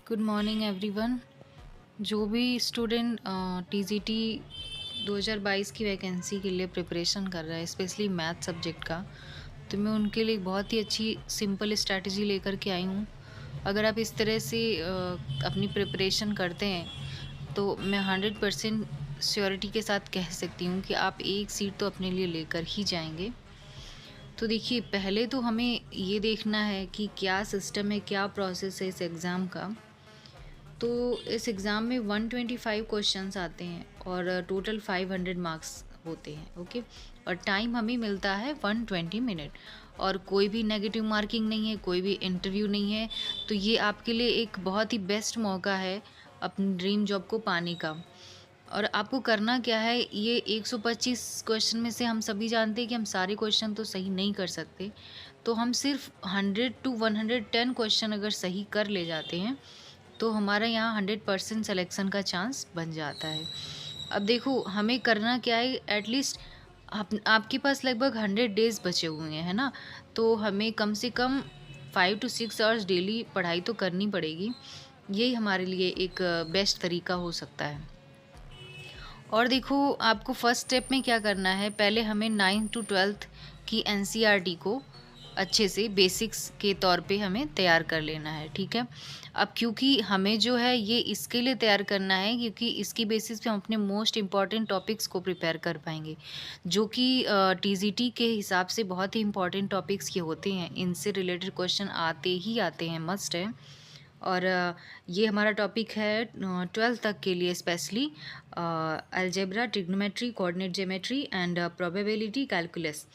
Good morning everyone. जो भी student TGT 2022 की वैकेंसी के लिए प्रिपरेशन कर रहा है, स्पेशली मैथ सब्जेक्ट का, तो मैं उनके लिए एक बहुत ही अच्छी सिंपल स्ट्रैटेजी लेकर के आई हूँ। अगर आप इस तरह से अपनी प्रिपरेशन करते हैं तो मैं 100% श्योरिटी के साथ कह सकती हूँ कि आप एक सीट तो अपने लिए लेकर ही जाएंगे। तो देखिए, पहले तो हमें ये देखना है कि क्या सिस्टम है, क्या प्रोसेस है इस एग्ज़ाम का। तो इस एग्ज़ाम में 125 क्वेश्चंस आते हैं और टोटल 500 मार्क्स होते हैं। ओके, और टाइम हमें मिलता है 120 मिनट, और कोई भी नेगेटिव मार्किंग नहीं है, कोई भी इंटरव्यू नहीं है। तो ये आपके लिए एक बहुत ही बेस्ट मौका है अपनी ड्रीम जॉब को पाने का। और आपको करना क्या है, ये 125 क्वेश्चन में से हम सभी जानते हैं कि हम सारे क्वेश्चन तो सही नहीं कर सकते। तो हम सिर्फ 100 टू 110 क्वेश्चन अगर सही कर ले जाते हैं तो हमारा यहाँ 100% सिलेक्शन का चांस बन जाता है। अब देखो, हमें करना क्या है, एटलीस्ट आपके पास लगभग 100 डेज़ बचे हुए हैं, है ना? तो हमें कम से कम 5 टू 6 आवर्स डेली पढ़ाई तो करनी पड़ेगी। यही हमारे लिए एक बेस्ट तरीका हो सकता है। और देखो, आपको फर्स्ट स्टेप में क्या करना है, पहले हमें 9th टू 12th की एनसीईआरटी को अच्छे से बेसिक्स के तौर पे हमें तैयार कर लेना है, ठीक है? अब क्योंकि हमें जो है ये इसके लिए तैयार करना है क्योंकि इसकी बेसिस पे हम अपने मोस्ट इम्पॉर्टेंट टॉपिक्स को प्रिपेयर कर पाएँगे, जो कि टीजीटी के हिसाब से बहुत ही इम्पॉर्टेंट टॉपिक्स ये होते हैं। इनसे रिलेटेड क्वेश्चन आते ही आते हैं, मस्ट है। और ये हमारा टॉपिक है 12th तक के लिए, specially algebra, trigonometry, coordinate geometry and probability calculus.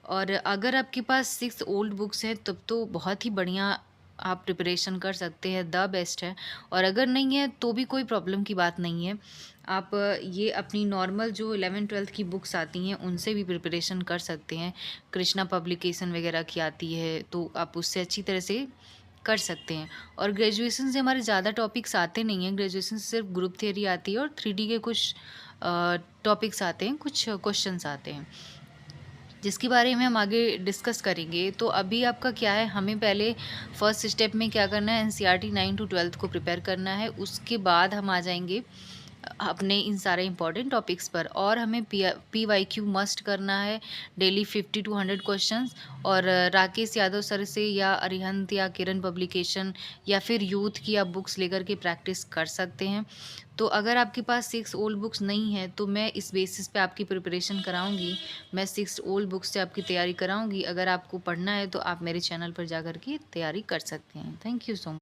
और अगर आपके पास 6 ओल्ड बुक्स हैं तब तो बहुत ही बढ़िया, आप प्रिपरेशन कर सकते हैं, द बेस्ट है। और अगर नहीं है तो भी कोई प्रॉब्लम की बात नहीं है। आप ये अपनी नॉर्मल जो 11th-12th की बुक्स आती हैं उनसे भी प्रिपरेशन कर सकते हैं। कृष्णा पब्लिकेशन वगैरह की आती है तो आप उससे अच्छी तरह से कर सकते हैं। और ग्रेजुएशन से हमारे ज़्यादा टॉपिक्स आते नहीं हैं, ग्रेजुएशन से सिर्फ ग्रुप थियरी आती है और 3D के कुछ टॉपिक्स आते हैं, कुछ क्वेश्चंस आते हैं, जिसके बारे में हम आगे डिस्कस करेंगे। तो अभी आपका क्या है, हमें पहले फर्स्ट स्टेप में क्या करना है, एनसीईआरटी 9 टू 12th को प्रिपेयर करना है। उसके बाद हम आ जाएंगे अपने इन सारे इंपॉर्टेंट टॉपिक्स पर, और हमें पीवाईक्यू मस्ट करना है, डेली 50 टू 100 क्वेश्चंस। और राकेश यादव सर से या अरिहंत या किरण पब्लिकेशन या फिर यूथ की आप बुक्स लेकर के प्रैक्टिस कर सकते हैं। तो अगर आपके पास 6 ओल्ड बुक्स नहीं है तो मैं इस बेसिस पे आपकी प्रिपरेशन कराऊंगी। मैं 6 ओल्ड बुक्स से आपकी तैयारी कराऊंगी। अगर आपको पढ़ना है तो आप मेरे चैनल पर जाकर के तैयारी कर सकते हैं। Thank you so much.